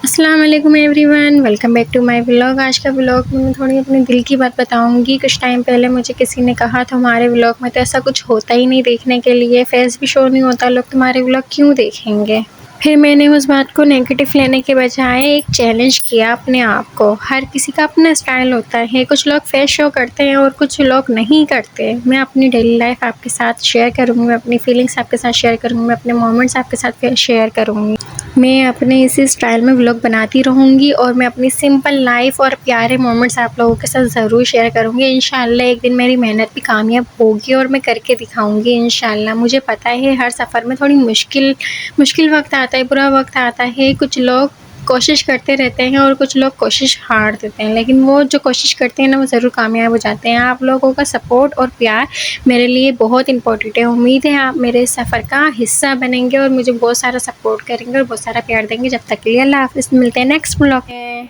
अस्सलाम वालेकुम everyone, welcome back to my vlog. आज का व्लॉग में मैं थोड़ी अपने दिल की बात बताऊंगी। कुछ टाइम पहले मुझे किसी ने कहा था हमारे व्लॉग में तो ऐसा कुछ होता ही नहीं देखने के लिए, फेस भी शो नहीं होता, लोग तुम्हारे व्लॉग क्यों देखेंगे। फिर मैंने उस बात को नेगेटिव लेने के बजाय एक चैलेंज किया अपने आप को। हर किसी का अपना स्टाइल होता है, कुछ लोग फेस शो करते हैं और कुछ लोग नहीं करते। मैं अपनी डेली लाइफ आपके साथ शेयर करूँगी, मैं अपनी फीलिंग्स आपके साथ शेयर करूँगी, मैं अपने मोमेंट्स आपके साथ शेयर करूँगी। मैं अपने इसी स्टाइल में व्लॉग बनाती रहूँगी और मैं अपनी सिंपल लाइफ और प्यारे मोमेंट्स आप लोगों के साथ ज़रूर शेयर करूँगी। इंशाल्लाह एक दिन मेरी मेहनत भी कामयाब होगी और मैं करके दिखाऊँगी इंशाल्लाह। मुझे पता है हर सफ़र में थोड़ी मुश्किल वक्त आता है, बुरा वक्त आता है। कुछ लोग कोशिश करते रहते हैं और कुछ लोग कोशिश हार देते हैं, लेकिन वो जो कोशिश करते हैं ना वो ज़रूर कामयाब हो जाते हैं। आप लोगों का सपोर्ट और प्यार मेरे लिए बहुत इम्पोर्टेंट है। उम्मीद है आप मेरे सफ़र का हिस्सा बनेंगे और मुझे बहुत सारा सपोर्ट करेंगे और बहुत सारा प्यार देंगे। जब तक के लिए अल्लाह हाफ़िज़, मिलते हैं नेक्स्ट व्लॉग में।